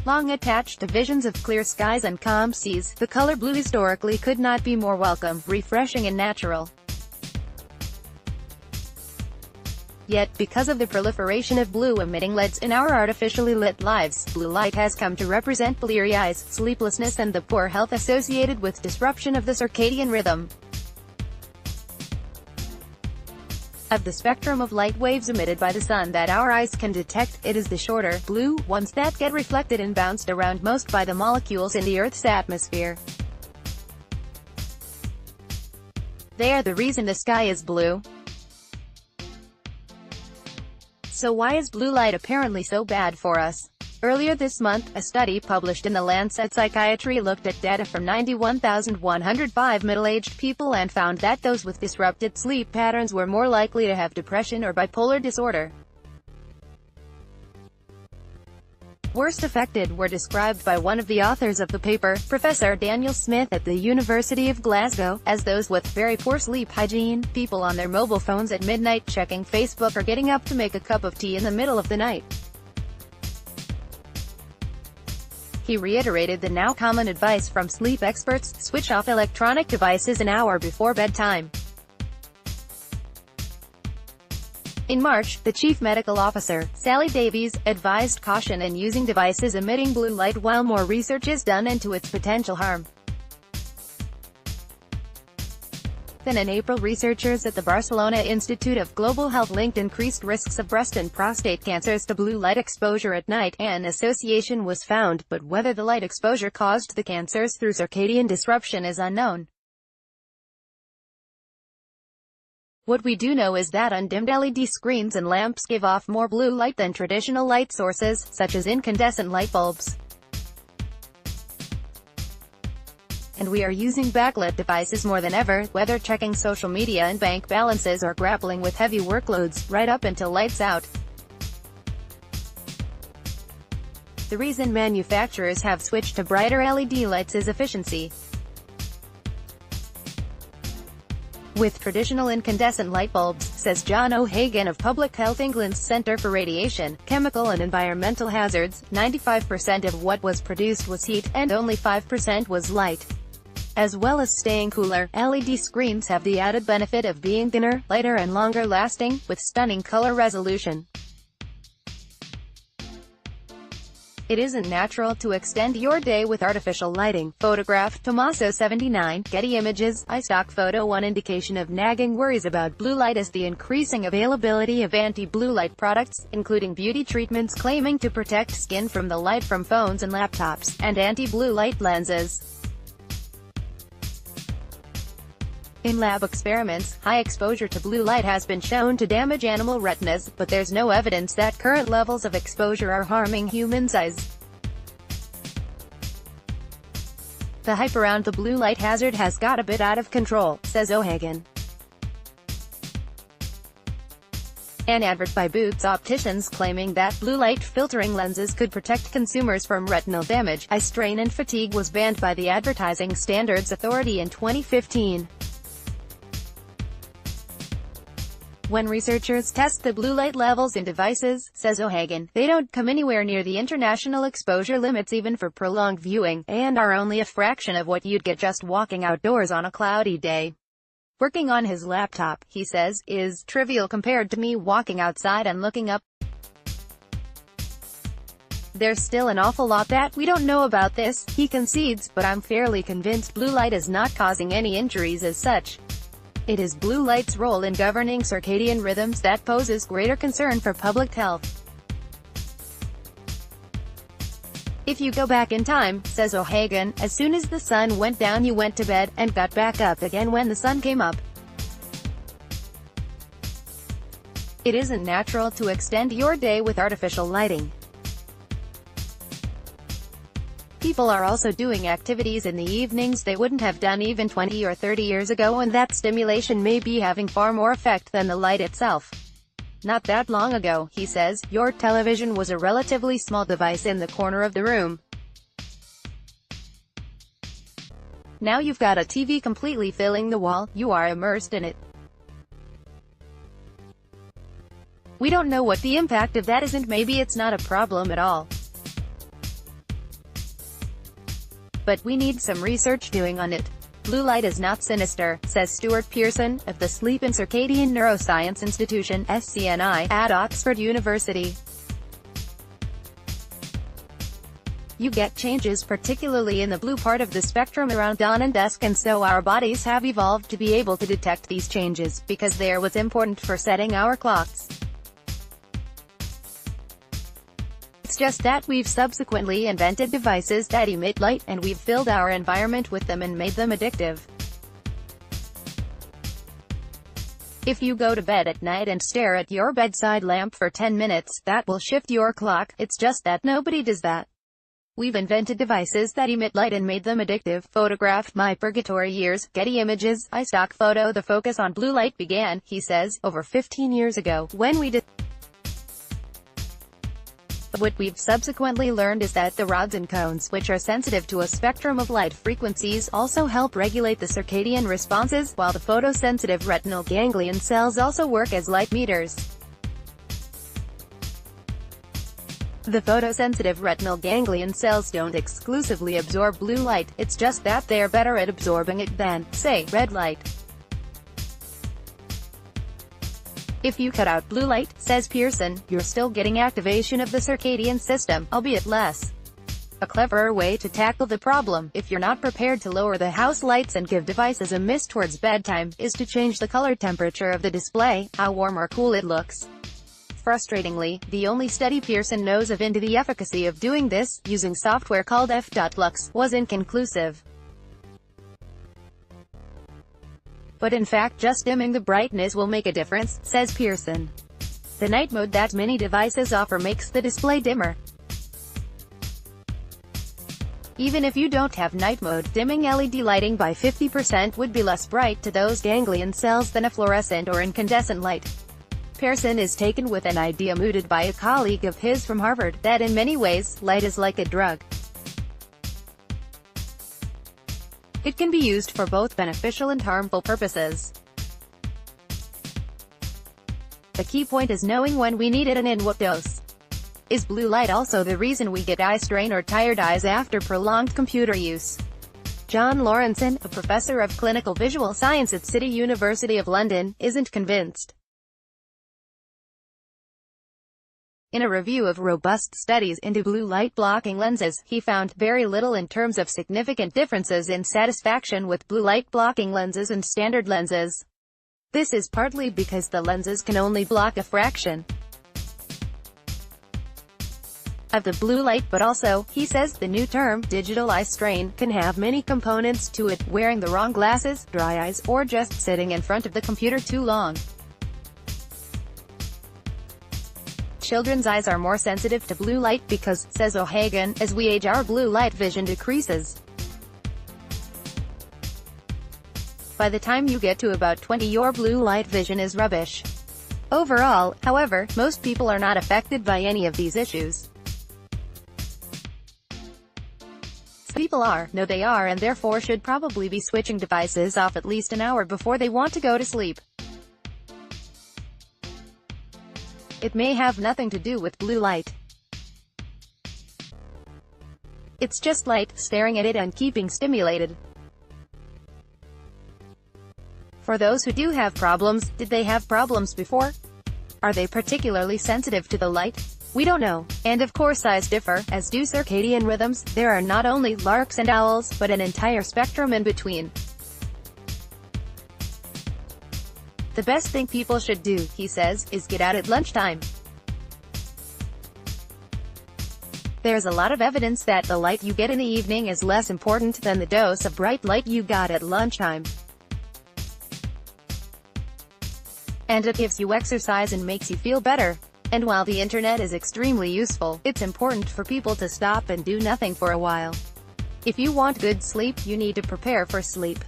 Long attached to visions of clear skies and calm seas, the color blue historically could not be more welcome, refreshing and natural. Yet, because of the proliferation of blue-emitting LEDs in our artificially lit lives, blue light has come to represent bleary eyes, sleeplessness and the poor health associated with disruption of the circadian rhythm. Of the spectrum of light waves emitted by the sun that our eyes can detect, it is the shorter, blue, ones that get reflected and bounced around most by the molecules in the Earth's atmosphere. They are the reason the sky is blue. So why is blue light apparently so bad for us? Earlier this month, a study published in The Lancet Psychiatry looked at data from 91,105 middle-aged people and found that those with disrupted sleep patterns were more likely to have depression or bipolar disorder. Worst affected were described by one of the authors of the paper, Professor Daniel Smith at the University of Glasgow, as those with very poor sleep hygiene, people on their mobile phones at midnight checking Facebook or getting up to make a cup of tea in the middle of the night. He reiterated the now common advice from sleep experts: switch off electronic devices an hour before bedtime. In March, the chief medical officer, Sally Davies, advised caution in using devices emitting blue light while more research is done into its potential harm. Then in April, researchers at the Barcelona Institute of Global Health linked increased risks of breast and prostate cancers to blue light exposure at night. An association was found, but whether the light exposure caused the cancers through circadian disruption is unknown. What we do know is that undimmed LED screens and lamps give off more blue light than traditional light sources, such as incandescent light bulbs. And we are using backlit devices more than ever, whether checking social media and bank balances or grappling with heavy workloads, right up until lights out. The reason manufacturers have switched to brighter LED lights is efficiency. With traditional incandescent light bulbs, says John O'Hagan of Public Health England's Centre for Radiation, Chemical and Environmental Hazards, 95% of what was produced was heat, and only 5% was light. As well as staying cooler, LED screens have the added benefit of being thinner, lighter and longer lasting, with stunning color resolution. It isn't natural to extend your day with artificial lighting. Photograph, Tommaso 79, Getty Images, iStock Photo. One indication of nagging worries about blue light is the increasing availability of anti-blue light products, including beauty treatments claiming to protect skin from the light from phones and laptops, and anti-blue light lenses. In lab experiments, high exposure to blue light has been shown to damage animal retinas, but there's no evidence that current levels of exposure are harming humans' eyes. The hype around the blue light hazard has got a bit out of control, says O'Hagan. An advert by Boots Opticians claiming that blue light filtering lenses could protect consumers from retinal damage, eye strain and fatigue was banned by the Advertising Standards Authority in 2015. When researchers test the blue light levels in devices, says O'Hagan, they don't come anywhere near the international exposure limits even for prolonged viewing, and are only a fraction of what you'd get just walking outdoors on a cloudy day. Working on his laptop, he says, is trivial compared to me walking outside and looking up. There's still an awful lot that we don't know about this, he concedes, but I'm fairly convinced blue light is not causing any injuries as such. It is blue light's role in governing circadian rhythms that poses greater concern for public health. If you go back in time, says O'Hagan, as soon as the sun went down you went to bed, and got back up again when the sun came up. It isn't natural to extend your day with artificial lighting. People are also doing activities in the evenings they wouldn't have done even 20 or 30 years ago, and that stimulation may be having far more effect than the light itself. Not that long ago, he says, your television was a relatively small device in the corner of the room. Now you've got a TV completely filling the wall, you are immersed in it. We don't know what the impact of that is, and maybe it's not a problem at all. but we need some research doing on it. Blue light is not sinister, says Stuart Pearson, of the Sleep and Circadian Neuroscience Institution, SCNI, at Oxford University. You get changes particularly in the blue part of the spectrum around dawn and dusk, and so our bodies have evolved to be able to detect these changes, because they are what's important for setting our clocks. It's just that we've subsequently invented devices that emit light, and we've filled our environment with them and made them addictive. If you go to bed at night and stare at your bedside lamp for 10 minutes, that will shift your clock. It's just that nobody does that. We've invented devices that emit light and made them addictive. Photographed my purgatory years. Getty Images. iStock photo. The focus on blue light began, he says, over 15 years ago, when we did. What we've subsequently learned is that the rods and cones, which are sensitive to a spectrum of light frequencies, also help regulate the circadian responses, while the photosensitive retinal ganglion cells also work as light meters. The photosensitive retinal ganglion cells don't exclusively absorb blue light, it's just that they're better at absorbing it than, say, red light. If you cut out blue light, says Pearson, you're still getting activation of the circadian system, albeit less. A cleverer way to tackle the problem, if you're not prepared to lower the house lights and give devices a miss towards bedtime, is to change the color temperature of the display, how warm or cool it looks. Frustratingly, the only study Pearson knows of into the efficacy of doing this, using software called f.lux, was inconclusive. But in fact just dimming the brightness will make a difference, says Pearson. The night mode that many devices offer makes the display dimmer. Even if you don't have night mode, dimming LED lighting by 50% would be less bright to those ganglion cells than a fluorescent or incandescent light. Pearson is taken with an idea mooted by a colleague of his from Harvard, that in many ways, light is like a drug. It can be used for both beneficial and harmful purposes. The key point is knowing when we need it and in what dose. Is blue light also the reason we get eye strain or tired eyes after prolonged computer use? John Lawrenson, a professor of clinical visual science at City University of London, isn't convinced. In a review of robust studies into blue light blocking lenses, he found very little in terms of significant differences in satisfaction with blue light blocking lenses and standard lenses. This is partly because the lenses can only block a fraction of the blue light, but also, he says, the new term, digital eye strain, can have many components to it: wearing the wrong glasses, dry eyes, or just sitting in front of the computer too long. Children's eyes are more sensitive to blue light because, says O'Hagan, as we age our blue light vision decreases. By the time you get to about 20, your blue light vision is rubbish. Overall, however, most people are not affected by any of these issues. Some people are, no they are, and therefore should probably be switching devices off at least an hour before they want to go to sleep. It may have nothing to do with blue light. It's just light, staring at it and keeping stimulated. For those who do have problems, did they have problems before? Are they particularly sensitive to the light? We don't know. And of course eyes differ, as do circadian rhythms. There are not only larks and owls, but an entire spectrum in between. The best thing people should do, he says, is get out at lunchtime. There's a lot of evidence that the light you get in the evening is less important than the dose of bright light you got at lunchtime. And it gives you exercise and makes you feel better. And while the internet is extremely useful, it's important for people to stop and do nothing for a while. If you want good sleep, you need to prepare for sleep.